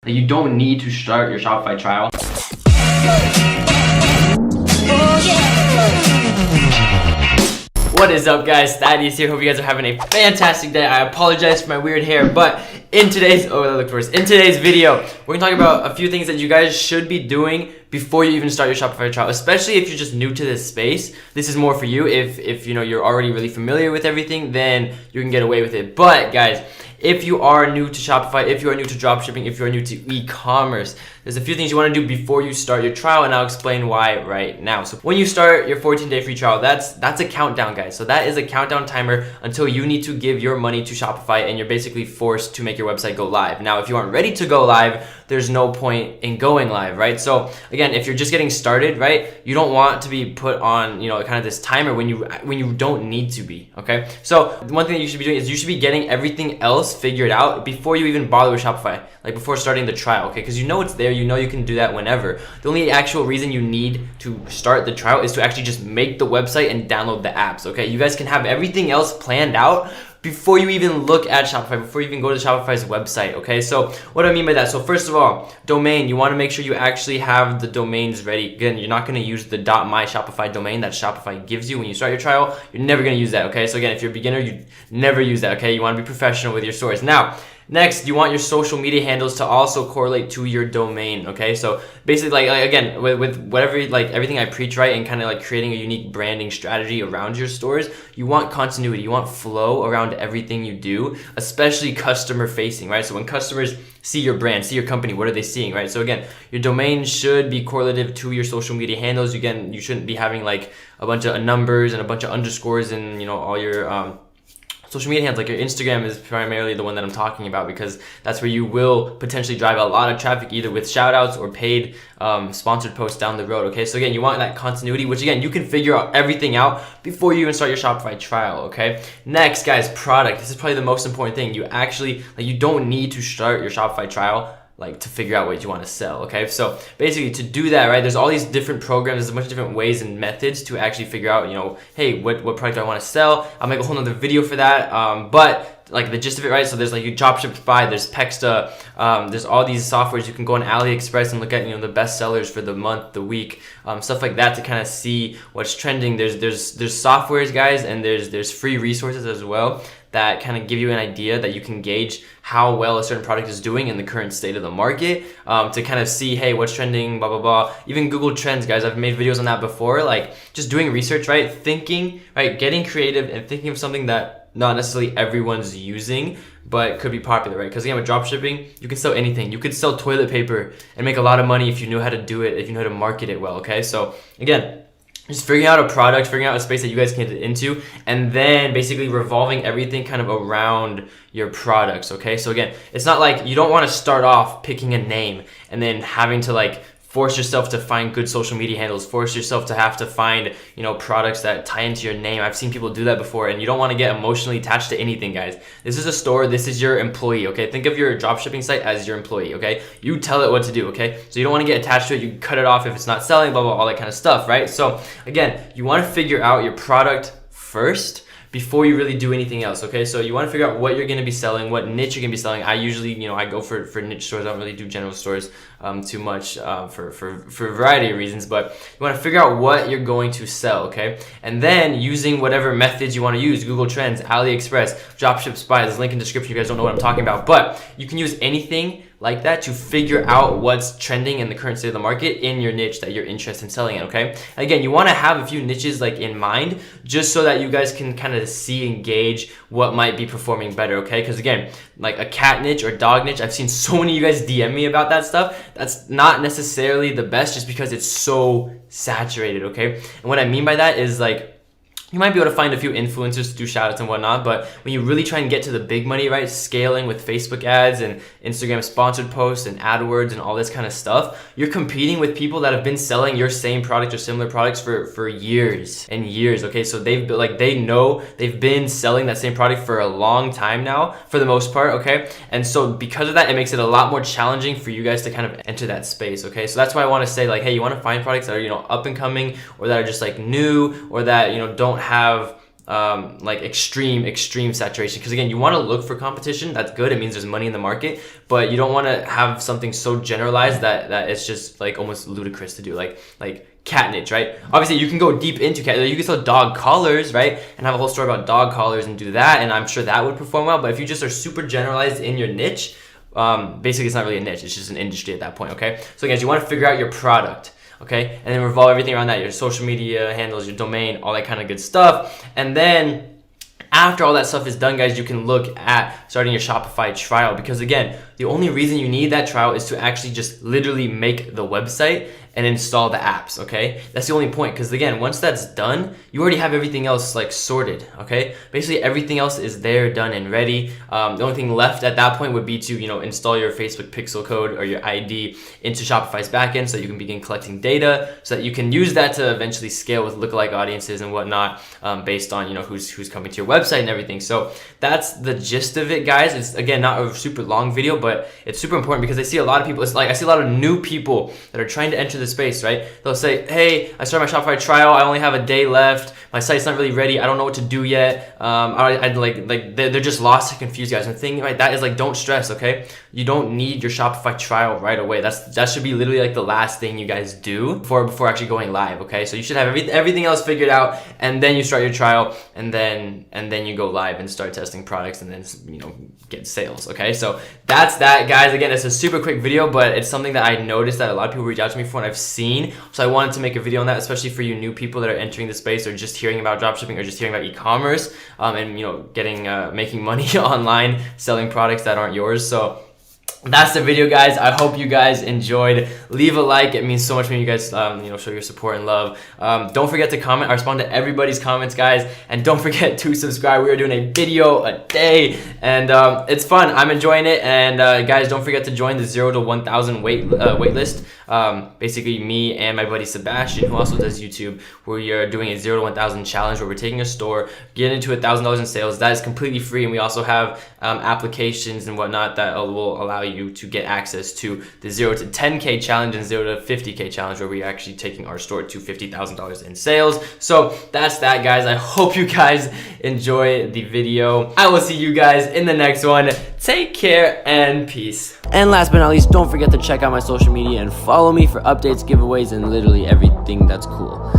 You don't need to start your Shopify trial. What is up, guys? Thaddeus here. Hope you guys are having a fantastic day. I apologize for my weird hair, but in today's video, we're gonna talk about a few things that you guys should be doing before you even start your Shopify trial, especially if you're just new to this space. This is more for you. If you know you're already really familiar with everything, then you can get away with it. But guys, if you are new to Shopify, if you are new to dropshipping, if you are new to e-commerce, there's a few things you want to do before you start your trial, and I'll explain why right now. So when you start your 14-day free trial, that's a countdown, guys. So that is a countdown timer until you need to give your money to Shopify, and you're basically forced to make your website go live. Now, if you aren't ready to go live, there's no point in going live, right? So again, if you're just getting started, right, you don't want to be put on, you know, kind of this timer when you don't need to be, okay? So one thing that you should be doing is you should be getting everything else figured out before you even bother with Shopify, like before starting the trial, okay? Because you know it's there, you know you can do that whenever. The only actual reason you need to start the trial is to actually just make the website and download the apps, okay? You guys can have everything else planned out before you even look at Shopify, before you even go to Shopify's website, okay? So what do I mean by that? So first of all, domain, you want to make sure you actually have the domains ready. Again, you're not going to use the .myshopify domain that Shopify gives you when you start your trial. You're never going to use that, okay? So again, if you're a beginner, you never use that, okay? You want to be professional with your stores. Now, next, you want your social media handles to also correlate to your domain, okay? So basically, like again, with whatever, like everything I preach, right, and kind of like creating a unique branding strategy around your stores, you want continuity, you want flow around everything you do, especially customer facing, right? So when customers see your brand, see your company, what are they seeing, right? So again, your domain should be correlative to your social media handles. Again, you shouldn't be having like a bunch of numbers and a bunch of underscores and, you know, all your social media handles. Like your Instagram is primarily the one that I'm talking about, because that's where you will potentially drive a lot of traffic, either with shout outs or paid sponsored posts down the road, okay? So again, you want that continuity, which again, you can figure out everything out before you even start your Shopify trial, okay? Next, guys, product. This is probably the most important thing. You actually, like, you don't need to start your Shopify trial like to figure out what you want to sell, okay? So basically, to do that, right, there's all these different programs, there's a bunch of different ways and methods to actually figure out, you know, hey, what product do I want to sell? I'll make a whole nother video for that, but like the gist of it, right? So there's like your SHOPIFY, there's Pexta, there's all these softwares. You can go on AliExpress and look at, you know, the best sellers for the month, the week, stuff like that to kind of see what's trending. There's softwares, guys, and there's free resources as well that kind of give you an idea that you can gauge how well a certain product is doing in the current state of the market, to kind of see, hey, what's trending, blah, blah, blah. Even Google Trends, guys, I've made videos on that before, like just doing research, right? Thinking, right? Getting creative and thinking of something that not necessarily everyone's using, but could be popular, right? Because again, with dropshipping, you can sell anything. You could sell toilet paper and make a lot of money if you knew how to do it, if you know how to market it well, okay? So again, just figuring out a product, figuring out a space that you guys can get into, and then basically revolving everything kind of around your products, okay? So again, it's not like you don't want to start off picking a name and then having to like force yourself to find good social media handles, force yourself to have to find, you know, products that tie into your name. I've seen people do that before, and you don't want to get emotionally attached to anything, guys. This is a store, this is your employee, okay? Think of your dropshipping site as your employee, okay? You tell it what to do, okay? So you don't want to get attached to it, you cut it off if it's not selling, blah, blah, all that kind of stuff, right? So again, you want to figure out your product first before you really do anything else, okay? So you want to figure out what you're going to be selling, what niche you're going to be selling. I usually, you know, I go for niche stores. I don't really do general stores too much for a variety of reasons, but you want to figure out what you're going to sell, okay? And then using whatever methods you want to use, Google Trends, AliExpress, Dropship, there's a link in the description if you guys don't know what I'm talking about, but you can use anything like that to figure out what's trending in the current state of the market in your niche that you're interested in selling in, okay? And again, you want to have a few niches like in mind, just so that you guys can kind of see and gauge what might be performing better, okay? Because again, like a cat niche or dog niche, I've seen so many of you guys DM me about that stuff. That's not necessarily the best just because it's so saturated, okay? And what I mean by that is like, you might be able to find a few influencers to do shoutouts and whatnot, but when you really try and get to the big money, right, scaling with Facebook ads and Instagram sponsored posts and AdWords and all this kind of stuff, you're competing with people that have been selling your same product or similar products for years and years, okay? So they've been, like, they know they've been selling that same product for a long time now, for the most part, okay? And so because of that, it makes it a lot more challenging for you guys to kind of enter that space, okay? So that's why I want to say, like, hey, you want to find products that are, you know, up and coming, or that are just like new, or that, you know, don't have like extreme saturation, because again, you want to look for competition. That's good. It means there's money in the market, but you don't want to have something so generalized that it's just like almost ludicrous to do, like cat niche, right? Obviously you can go deep into cat, you can sell dog collars, right, and have a whole story about dog collars and do that, and I'm sure that would perform well. But if you just are super generalized in your niche, basically it's not really a niche, it's just an industry at that point. Okay, so guys, you want to figure out your product, okay, and then revolve everything around that, your social media handles, your domain, all that kind of good stuff. And then after all that stuff is done, guys, you can look at starting your Shopify trial, because again, the only reason you need that trial is to actually just literally make the website and install the apps, okay? That's the only point, because again, once that's done, you already have everything else like sorted, okay? Basically everything else is there, done and ready. The only thing left at that point would be to, you know, install your Facebook pixel code or your ID into Shopify's backend so you can begin collecting data, so that you can use that to eventually scale with lookalike audiences and whatnot, based on, you know, who's coming to your website and everything. So that's the gist of it, guys. It's again not a super long video, but it's super important because I see a lot of people, it's like I see a lot of new people that are trying to enter the space, right? They'll say, hey, I started my Shopify trial, I only have a day left, my site's not really ready, I don't know what to do yet. They're just lost and confused, guys. And the thing like that is, like, don't stress, okay? You don't need your Shopify trial right away. That should be literally like the last thing you guys do before actually going live, okay? So you should have everything else figured out, and then you start your trial, and then you go live and start testing products, and then, you know, get sales, okay? So that's that, guys. Again, it's a super quick video, but it's something that I noticed that a lot of people reach out to me for and I've seen, so I wanted to make a video on that, especially for you new people that are entering the space or just hearing about dropshipping or just hearing about e-commerce, and, you know, getting making money online selling products that aren't yours. So that's the video, guys. I hope you guys enjoyed. Leave a like, it means so much when you guys you know, show your support and love. Don't forget to comment. I respond to everybody's comments, guys, and don't forget to subscribe. We are doing a video a day, and it's fun. I'm enjoying it. And guys, don't forget to join the 0 to 1,000 wait list. Basically me and my buddy Sebastian, who also does YouTube, we are doing a 0 to 1,000 challenge where we're taking a store, getting into $1,000 in sales. That is completely free, and we also have applications and whatnot that will allow you to get access to the 0 to 10K challenge and 0 to 50K challenge, where we're actually taking our store to $50,000 in sales. So that's that, guys. I hope you guys enjoy the video. I will see you guys in the next one. Take care and peace. And last but not least, don't forget to check out my social media and follow me for updates, giveaways, and literally everything that's cool.